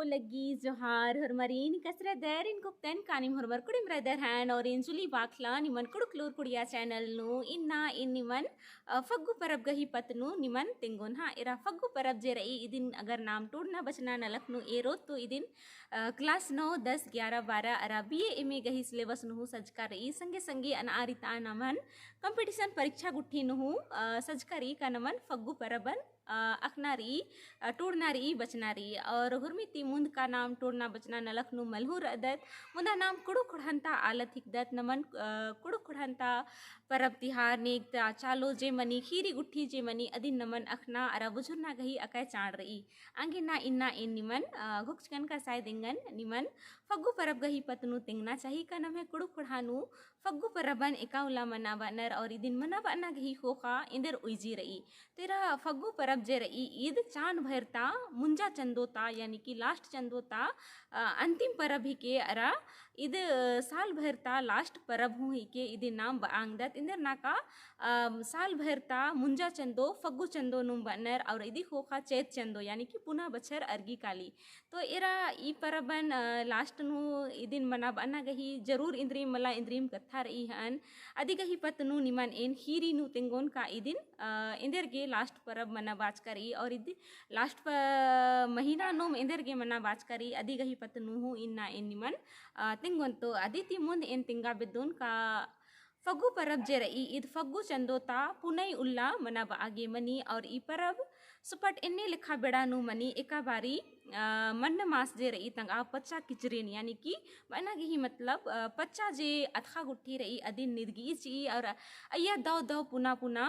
lagi Johar Hormarin kasra der in kupten kanim hormar kudim brother han or injuli bakla niman kuduklur kudia channel nu inna in niman faggu parab gahi patnu niman tingon ha ira faggu parab je rai idin agar naam todna bachna nalak nu ero to idin class 9 10 11 12 ara BA gahi syllabus nu sajka rai sange sange an arita naman competition परीक्षा गुट्ठी नु सजकरी का नमन फग्गु परबन अखनारी टोड़नारी बचनारी और हुरमिती मुंद का नाम टोड़ना बचना नलखनु मलहुर अदत मुंदा नाम कुड़ु खुड़हंता आलत हिकदत नमन कुड़ु खुड़हंता परब तिहार नेकता चालो जे मनी खीरी गुट्ठी जे मनी अदिन नमन अखना अरा बुझुरना गही अकै चाड़ रही आंगे ना इन्ना इन निमन घुक्चकन का साय दिंगन निमन फग्गु परब गही पतनु तिंगना चाहिए का नम है कुड़ु खुड़हानु फग्गु परबन एकाउला मनावा नर और इदिन मनावा ना गही खोखा इंदर उइजी रही तेरा फग्गु परब जे रही ईद चांद भरता मुंजा चंदोता यानी कि लास्ट चंदोता अंतिम परब ही के अरा ईद साल भरता लास्ट परब हूँ ही के इदे नाम बांगदत इंदर नाका साल भरता मुंजा चंदो फग्गु चंदो नुम बनर और इदी खोखा चैत चंदो यानी कि पुनः बछर अर्गी काली तो इरा ई परबन लास्ट नु इदिन मना बना गही जरूर इंद्रीम मला इंद्रीम कथा रही हन अदि गही पतनु निमन एन खीरी नु तिंगोन का इदिन इंदर के लास्ट परब मना बाच करी और इदी लास्ट महीना नुम इंदर के मना बाच करी अदि गही पतनु हूँ इन्ना इन निमन तिंगोन तो अदिति मुंद इन तिंगा बिदुन का फग्गु परब जे रही ईद फग्गु चंदोता पुनई उल्ला मना आगे मनी और ई परब सुपट इन्ने लिखा बेड़ा नु मनी एका बारी मन मास जे रही तंगा पच्चा किचरेन यानी कि बना ही मतलब पच्चा जे अथा गुट्ठी रही अदिन निदगी ची और अय्या दौ दौ पुना पुना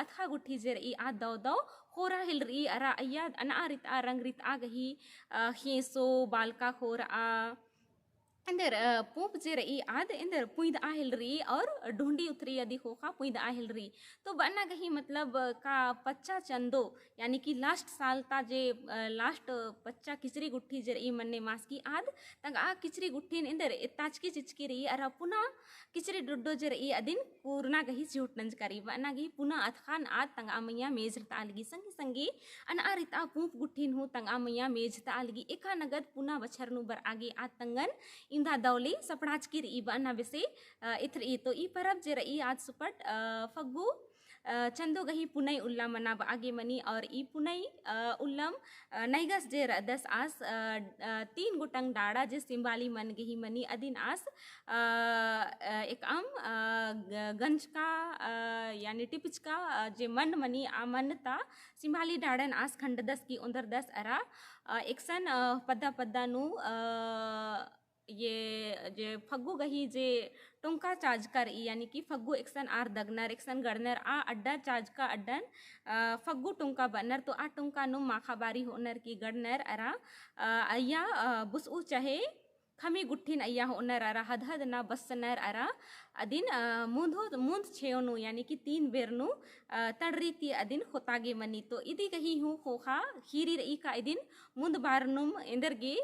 अथा गुट्ठी जे रही आ दौ दौ खोरा हिल रही अरा अय्या अनारित आ रंग रित आ गही खेसो बालका खोर आ अंदर पोप जे रही आद इंदर पुईद आहिल रही और ढूंढी उतरी यदि खोखा पुईद आहिल रही तो बना गही मतलब का पच्चा चंदो यानी कि लास्ट साल ता जे लास्ट पच्चा किचरी गुट्ठी जे रही मन्ने मास की आद तंग आ किचरी गुट्ठी इंदर ताचकी चिचकी रही अरा पुना किचरी डुड्डो जे रही अदिन पूर्णा गही चिहुट नंज करी बना गही पुना अथखान आद तंग आमैया मेज तालगी संगी संगी अन आरिता पूप गुट्ठीन हूँ तंग आमैया मेज तालगी एका नगद पुना बछर नु बर आगे आद तंगन इंदा दौली सपड़ाच की रही बना बेसे इथर ई तो ई परब जे रही आज सुपट फग्गु चंदो गही पुनई उल्ला मना आगे मनी और ई पुनई उल्लम नैगस जे दस आस 3 गुटंग डाड़ा जे सिंबाली मन गही मनी अदिन आस एक आम गंज का यानी टिपिच का जे मन मनी आ मन ता सिंबाली डाड़न आस खंड 10 की उंदर 10 अरा एक सन पद्दा पद्दा नु ये जे फग्गु गही जे टोंका चार्ज कर यानी कि फग्गु एक्सन आर दगनर एक्सन गड़नर आ अड्डा चार्ज का अड्डन फग्गु टोंका बनर तो आ टोंका नु माखाबारी होनर की गड़नर अरा अय्या बुसउ चाहे खमी गुट्ठिन अय्या होनर अरा हद हद ना बसनर अरा अदिन मुंद छेनु यानी कि 3 बेर नु तड़रीती अदिन खोतागे मनी तो इदी कही हूँ खोखा खीरी रही का इदिन मुंद बार नुम इंदर गे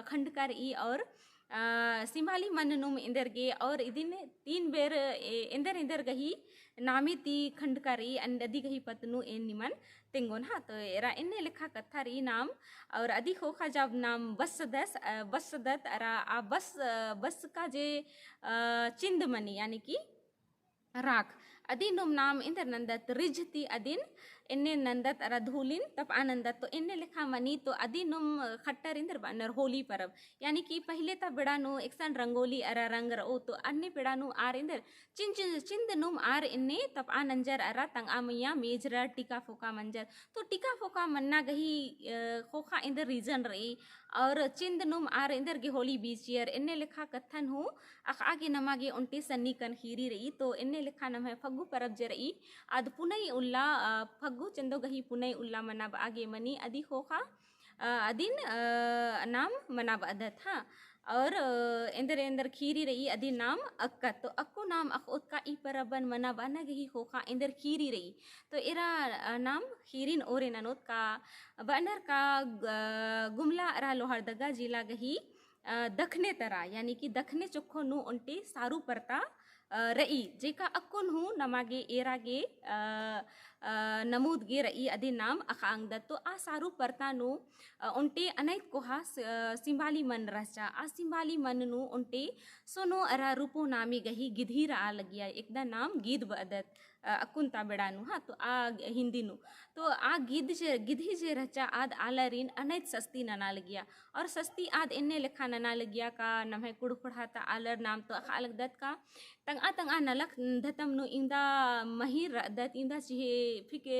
खंडकर ई और सिंभाली मन नुम इंदर गे और इदिन 3 बेर इंदर इंदर गही नामी ती खंडकारी अंददी गही पतनु एन निमन तिंगोन हा तो एरा इन्ने लिखा कथा रही नाम और अधि खोखा जब नाम बस दत अरा आ बस का जे चिंद मनी यानी कि राख अदी नुम नाम इंदर नंदत रिझती अदिन इन्ने नंदत अरा धूलिन तब आनंदत तो इन्ने लिखा मनी तो अदी नुम खट्टर इंदर बनर होली परब यानी कि पहले ता बेड़ा नु एकसन रंगोली अरा रंग रो तो अन्य बेड़ा नु आर इंदर चिंद नुम आर इन्ने तब आनंजर अरा तंग आमैया मेजरा टिका फोका मंजर तो टिका फोका मन्ना गही खोखा इंदर रीजन रही और चिंद नुम आर इंदर गे होली बीचियर इन्ने लिखा कथन हूँ आगे नमागे उनटी सन्नी कन खीरी रही तो इन्ने लिखा नम है फग्गु परब जे रही आद पुनई उल्ला फग्गु चंदो गही पुनई उल्ला मना आगे मनी अदी खोखा अदिन नाम मना अदत हाँ और इंदर इंदर खीरी रही अदी नाम अक्कत तो अक्को नाम अक्कोत का ई परबन मना बना गही खोखा इंदर खीरी रही तो इरा नाम खीरिन ओरे ननोत का बनर का गुमला अरा लोहरदगा जिला गही दखने तरा यानी कि दखने चोखो नु उनटे सारू परता रही जेका अक्कुन हूँ नमागे एरागे नमूद गे रई अदि नाम अखांग द तो आ सारू परतानु उनटे अनैत कोहा सिंबाली मन रचा आ सिंबाली मन नु उनटे सोनो अरा रूपो नामी गही गिधीर आ लगिया एकदा नाम गीद बदत अकुंता बेड़ानु हाँ तो आ हिंदी नु तो आ गिधी जे रचा आद आलरीन अनैत सस्ती नना लगिया और सस्ती आद इन्ने लिखा नना लगिया का नम्हे कुड़ पढ़ाता आलर नाम तो अखा लगदत का तंग आ नलक धतम नु इंदा महिर रदत इंदा चिहे फिके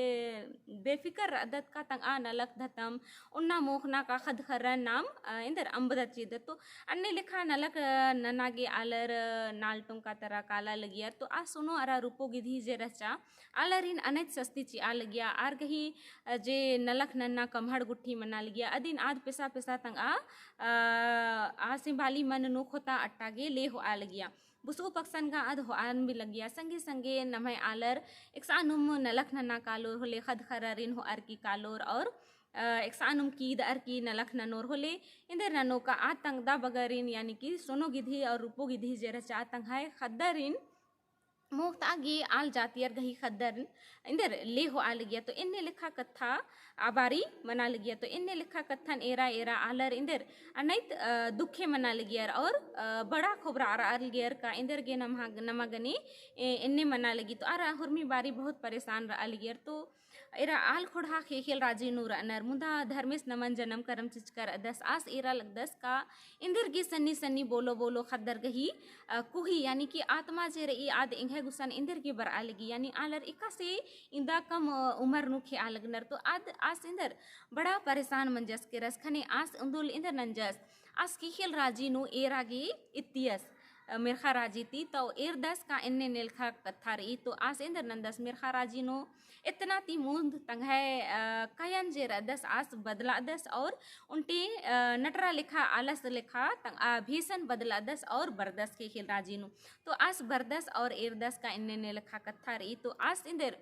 बेफिकर रदत का तंग आ नलक धतम उन्ना मोखना का खद खरन नाम इंदर अम्बदत चिदत तो अन्ने लिखा नलक ननागे आलर नालटों का तरह काला लगिया तो आ सुनो अरा रूपो गिधी जे रचा आलरीन अनैत सस्ती ची आ लगिया आर गही जे नलक नन्ना कमहड़ गुट्ठी मना लगिया अदिन आद पेसा पेसा तंग आ सिंभाली मन नु खोता अट्टागे ले हो आ लगिया बुसु पक्सन का अध हो आन भी लगिया संगे संगे नमय आलर एक सानुम नलक नन्ना कालोर होले खद खरारिन हो आर की कालोर और एक सानुम कीद आर की नलक ननोर होले इंदर ननो का आ तंग दा बगरिन यानी कि सोनो गिधी और रूपो गिधी जे रचा तंग है खद्दरिन मोहतागी आल जातियर गही खद्दर इंदर ले हो आ लगिया तो इन्ने लिखा कथा आबारी मना लगिया तो इन्ने लिखा कथन एरा एरा आलर इंदर अनैत दुखे मना लगिया और बड़ा खोबरा आ लगियर का इंदर गे नमगने इन्ने मना लगी तो आरा हुर्मी बारी बहुत परेशान रहा लगियर तो एरा आल खोड़ा खेल राजी नूर अनर मुदा धर्मेश नमन जन्म करम चिचकर दस आस एरा लगदस का इंदर गे सन्नी सन्नी बोलो बोलो खद्दर गही कुही यानी कि आत्मा जे रही आद इंगे गुसन इंदर के बर आलगी यानी आलर इका से इंदा कम उमर नुखे आलगनर तो आद आस इंदर बड़ा परेशान मंजस के रस खने आस उंदुल इंदर नंजस आस की खेल राजी नु एरागे इतियस मिर्खा राजी थी तो एर दस का इन्ने नेलखा कथा रही तो आस इंदर नंदस मिर्खा राजी नो इतना ती मूंद तंग है कयन जे दस आस बदला दस और उनटे नटरा लिखा आलस लिखा तंग भीषण बदला दस और बरदस के खेल राजी नो तो आस बरदस और एर दस का इन्ने नेलखा कथा रही तो आस इंदर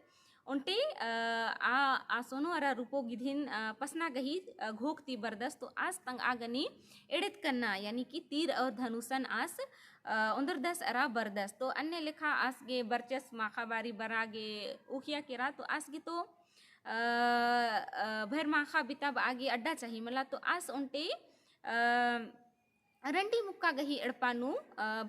उनटे आ सोनो अरा रूपो गिधिन पसना गही घोकती बरदस तो आस तंग आगनी एड़ित करना यानी कि तीर और धनुषन आस उंदर दस अरा बरदस तो अन्य लिखा आस गे बरचस माखाबारी बरागे उखिया केरा तो आस गी तो भैर माखा बिताब आगे अड्डा चाहिए मला तो आस उनटे रंडी मुक्का गही एड़पानु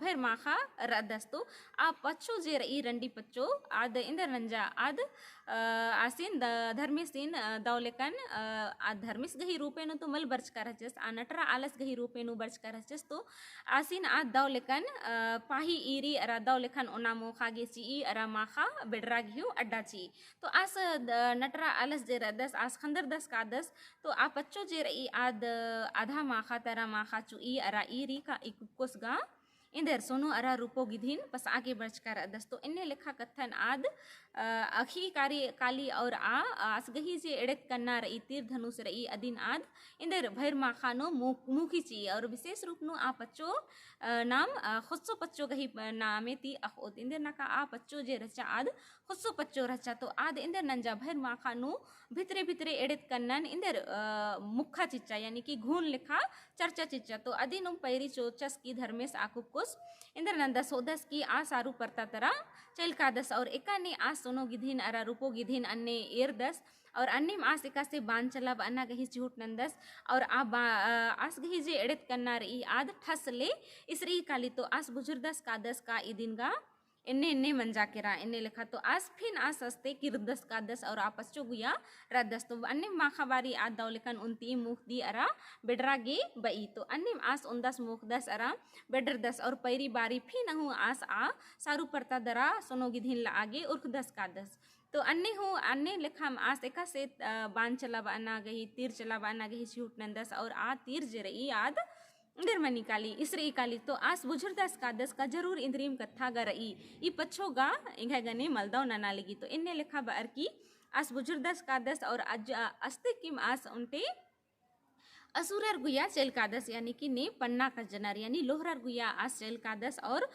भैर माखा रदस तो आ पच्चो जे रई रंडी पच्चो आद इंदर नंजा आद आसीन धर्मेसीन दौलेकन आ धर्मिस गही रूपेनु तो मल बर्च का रचस आ नटरा आलस गही रूपेनु बर्च का रचस तो आसीन आ दौलेकन पाही ईरी अरा दौलेकन ओनामो खागे ची अरा माखा बेडरा घियो अड्डा ची तो आस नटरा आलस जे रदस आस खंदर दस का दस तो आ पच्चो जे रई आद आधा माखा तरा माखा चुई अरा ईरी का इकुकोसगा इंदर सोनो अरा रूपो गिधिन पस आगे बचकर दस तो इन्ने लिखा कथन आद अखी काली और आसगही जे एड़त कन्ना रई तीर धनुष रई अदिन आद इंदर भैर माखानो मुखी ची और विशेष रूप नु आ पच्चो नाम खुस्सो पच्चो गही नामे ती अखोत इंदर नका आ पच्चो जे रचा आद खुस्सो पच्चो रचा तो आद इंदर नंजा भैर माखानो भितरे भितरे एड़त कन्नन इंदर मुखा चिच्चा यानी कि घून लिखा चर्चा चिच्चा तो अदिन पैरी चोचस की धर्मेश आकुकुस इंदर नंदस होदस की आ सारू परता तरा चलकादस और एकाने आ सोनो गिधिन अरा रूपो गिधिन अन्ने एर दस और अन्य आस एका से बान चलब अन्ना गही चिहुट नंदस और आस गही जे एड़त कन्ना रही आद ठस ले इसरी काली तो आस बुजुर्दस का दस का इदिन गा इन्ने इन्ने मंजा केरा इन्ने लिखा तो आस फिन आस हस्ते किरदस का दस और आपस चो गुया रदस तो अन्य माखाबारी आद दौलेकन उनती मुख दी अरा बेडरा गे बई तो अन्य आस उनदस मुख दस अरा बेडर दस और पैरी बारी फिन हूँ आस आ सारू परता दरा सोनो गिधिन ला आगे उर्ख दस का दस तो अन्य हूँ अन्य लिखा आस एका से बान चला बाना गही तीर चला बाना गही छिहुट नंदस और आ तीर जे रही आद इंद्रमणि काली इसरी काली तो आस बुजुर्दस का दस का जरूर इंद्रियम कथा गरई ई पच्छो गा इंघा गने मलदव नना लगी तो इन्ने लिखा बार की आस बुजुर्दस का दस और अस्ते किम आस उनटे असुरर गुया चलकादस यानी कि ने पन्ना का जनर यानी लोहरर गुया आस चलकादस और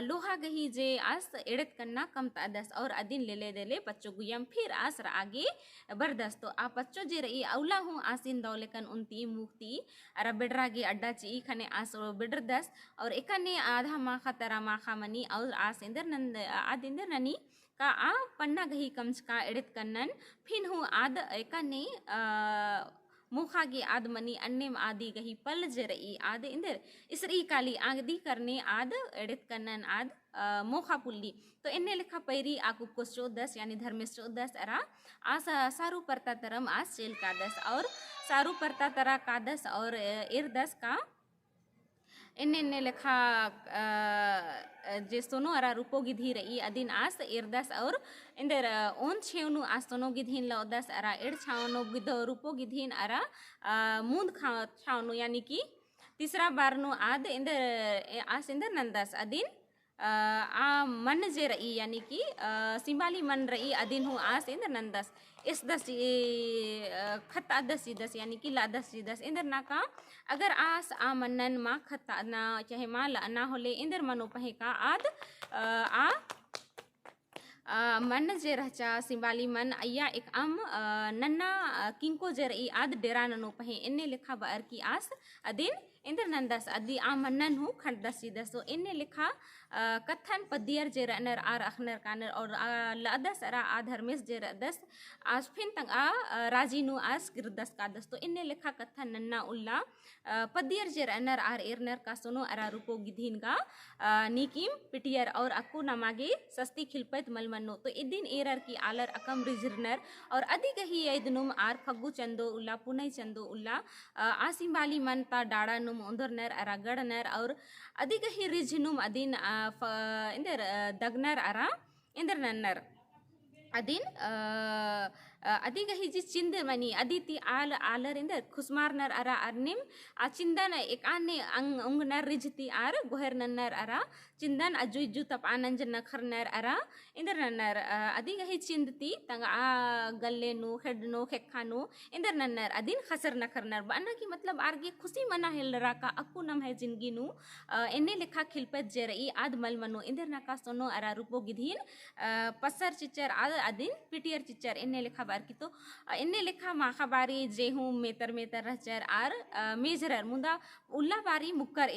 लोहा गही जे आस एड़त कन्ना कम तादस और अदिन ले देले पच्चो गुयम फिर आस आगे बरदस तो आ पच्चो जे रही अवला हूँ आसिन दौलेकन उनती मुक्ति अरा बेडरा गे अड्डा ची खने आस बेडर दस और एकाने आधा माखा तरा माखा मनी और आस इंदर नंद आद इंदर ननी का आ पन्ना गही कम्स का एडित कन्नन फिन हूँ आद एकाने मुखागी आद मनी अन्नेम आदि गही पल जरई आद इंदर इसरी काली आगदी करने आद एडित कन्नन आद मोखा पुल्ली तो इन्ने लिखा पैरी आकु को 14 यानी धर्मेश 14 अरा आस सारू परता तरम आस चेल का 10 और सारू परता तरा का 10 और इर 10 का इन्ने लिखा जे सोनो अरा रूपो गिधी रही अदिन आस इरदस और इंदर ओन छेवनु आस सोनो गिधीन लो 10 अरा इड़ छावनो गिधो रूपो गिधीन अरा मूंद छावनु यानी कि तीसरा बार नु आद इंदर आस इंदर नंदस अदिन आ मन जे रही यानी कि सिंबाली मन रही अदिन हूँ आस इंदर नंदस इस 10 खत्ता 10 यानी कि ला 10 इंदर ना का अगर आस आ मनन मा खत्ता ना चाहे मा ला ना होले इंदर मनो पहे का आद आ मन जे रहचा सिंबाली मन अय्या एक नन्ना किंको जे रही आद डेरा ननो पहे इन्ने लिखा बार की आस अदिन इंदर नंदस अदी आ मनन हूँ खंड 10 तो इन्ने लिखा कथन पदियर जे रनर आर अखनर कानर और लदस अरा आ धर्मेश जे रदस आज फिन तंग आ राजीनु आस गिरदस का 10 तो इन्ने लिखा कथन नन्ना उल्ला पदियर जे रनर आर एरनर का सुनो अरा रूपो गिधीन का निकीम पिटियर और अकु नमागे सस्ती खिलपत मलमनो तो इदिन एरर की आलर अकम रिजरनर और अधिक ही इदनुम आर फग्गु चंदो उल्ला पुनई चंदो उल्ला आसिम्बाली मन ता डाड़ा नुम उंदरनर अरा गड़नर और अधिक ही रिजनुम अदिन इंदर दगनर अरा इंदर नन्नर अदिन अधिक ही जी चिंद मनी अदिति आल आलर इंदर खुस्मारनर अरा अर्निम आ चिंदन एक आने उंगनर रिजती आर गोहर नन्नर अरा चिंदन अजुजु तप आनंज नखरनर अरा इंदर नन्नर अधिक ही चिंदती तंग आ गल्ले नु हेड नो खेखानु इंदर नन्नर अदिन खसर नखरनर बना की मतलब आरगे खुशी मना हेलरा का अकु नम है जिंदगी नु इन्ने लिखा खिलपत जे रही आद मल मनो इंदर नका सोनो अरा रूपो गिधीन पसर चिचर आद अदिन पिटियर चिचर इन्ने लिखा बार की तो इन्ने लिखा माखाबारी जेहू मेतर मेतर रहचर आर मेजरर मुंदा उल्ला बारी मुक्कर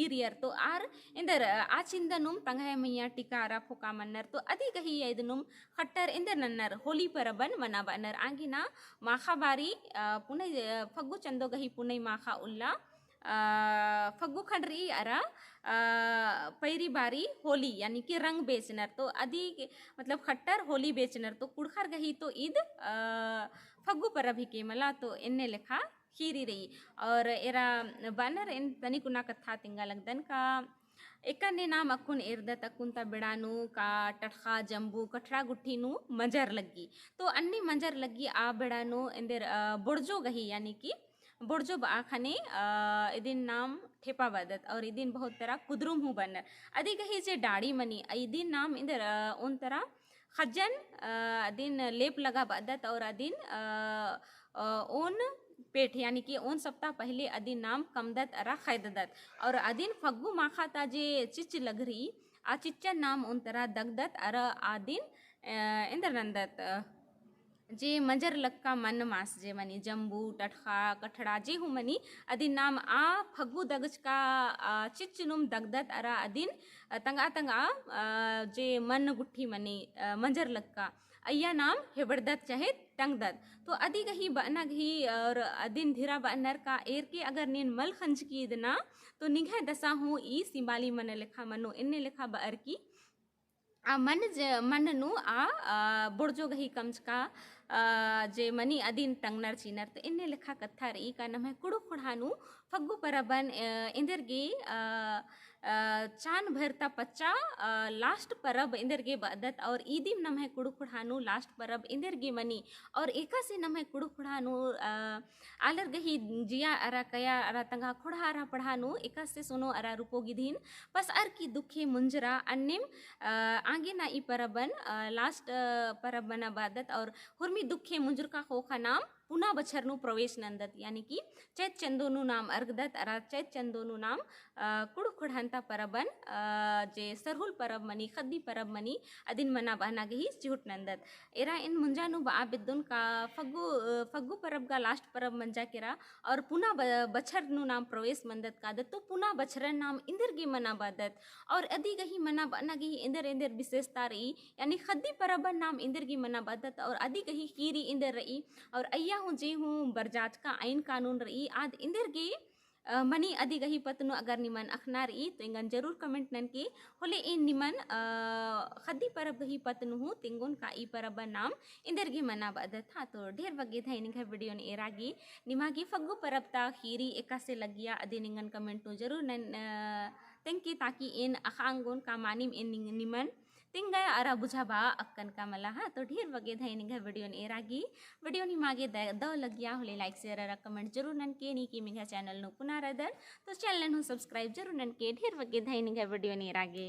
ईरियर तो आर इंदर आचिंदनुम तंगहे मैया टिकारा फोका मन्नर तो अधिक ही इदनुम खट्टर इंदर नन्नर होली परबन मना बनर आंगिना माखाबारी पुने फग्गु चंदो गही पुने माखा उल्ला फग्गु खंडरी अरा पैरी बारी होली यानी कि रंग बेचनर तो अधिक मतलब खट्टर होली बेचनर तो कुड़खर गही तो ईद फग्गु परब ही के मला तो इन्ने लिखा खीरी रही और एरा बानर इन तनिकुना कथा तिंगा लगदन का एकाने नाम अकुन इर्दत अकुंता बिड़ानु का टठा जम्बू कठड़ा गुट्ठीनु मंजर लगी तो अन्नी मंजर लगी आ बिड़ानु इंदर बुड़जो गही यानी कि बुड़जो आखने इदिन नाम ठेपा बदत और इदिन बहुत तरह कुदरुम हूँ बनर अधिक ही जे डाड़ी मनी इदिन नाम इंदर उन तरह खजन अदिन लेप लगा बदत और अदिन ओन पेट यानी कि उन सप्ताह पहले अदिन नाम कमदत अरा खैददत और अदिन फग्गु माखा ताजे चिच लग रही आ चिच्चन नाम उन तरह दगदत अरा आदिन इंदर नंदत जे मंजर लक्का मन मास जे मनी जम्बू टठा कठड़ा जे हूँ मनी अदिन नाम आ फग्गु दगज का चिच्चनुम दगदत अरा अदिन तंगा तंगा जे मन गुट्ठी मनी मंजर लक्का अय्या नाम हेबड़दत चाहे टंगदत तो अधिक ही बना ही और अदिन धीरा बनर का एर के अगर नीन मल खंज की इदना तो निघे दशा हूँ ई सिंबाली मन लिखा मनो इन्ने लिखा बर की आ मन नु आ बुड़जो गही कम्स का जे मनी अदिन टंगनर चीनर तो इन्ने लिखा कथा रही का नम है कुड़ु खुड़ानु फग्गु परबन इंदर गे चान भरता पच्चा लास्ट परब इंदर गे बदत और ईदिम नम है कुड़ु खुड़ानु लास्ट परब इंदर गे मनी और एका से नम है कुड़ु खुड़ानु आलर गही जिया अरा कया अरा तंगा खुड़ा अरा पढ़ानु एका से सुनो अरा रूपो गिधीन बस अर की दुखे मुंजरा अन्निम आगे ना ई परबन लास्ट परब बना बादत और हुर्मी दुखे मुंजर का खोखा नाम पुना बछरनु प्रवेश नंदत यानी कि चैत चंदोनु नाम अर्गदत अरा चैत चंदोनु नाम कुड़ुक कुड़हंता परबन जे सरहुल परब मनी खद्दी परब मनी अदिन मना बहना गही चिहुट नंदत एरा इन मुंजानु बा बिद्दुन का फग्गु परब का लास्ट परब मंजा केरा और पुना बछर नु नाम प्रवेश मंदत का दत तो पुना बछरन नाम इंदर गी मना बादत और अदी गही मना बना गही इंदर इंदर विशेषता रही यानी खद्दी परबन नाम इंदर गी मना बादत और अदी गही कीरी इंदर रही और अय्या हूँ जे हूँ बरजात का आइन कानून रही आद इंदर गी मनी अदी गही पतनु अगर निमन अखना रही तो इंगन जरूर कमेंट नन की होले इन निमन खद्दी परब गही पतनु हूँ तिंगुन का ई परब नाम इंदर गी मना बदत था तो ढेर बगे था इनका वीडियो ने एरागी निमागी फग्गु परब ता खीरी एका से लगिया अदी निंगन कमेंट नु जरूर नन तेंकी ताकि इन अखांगुन का मानिम इन निमन तिंगा अरा बुझाबा अक्कन का मला हा तो ढेर बगे था इनका वीडियो ने एरागी वीडियो नि मागे द लगिया होले लाइक शेयर अरा कमेंट जरूर नन के नी की मिगा चैनल नु पुनारदर तो चैनल नु सब्सक्राइब जरूर नन के ढेर बगे था इनका वीडियो ने एरागे।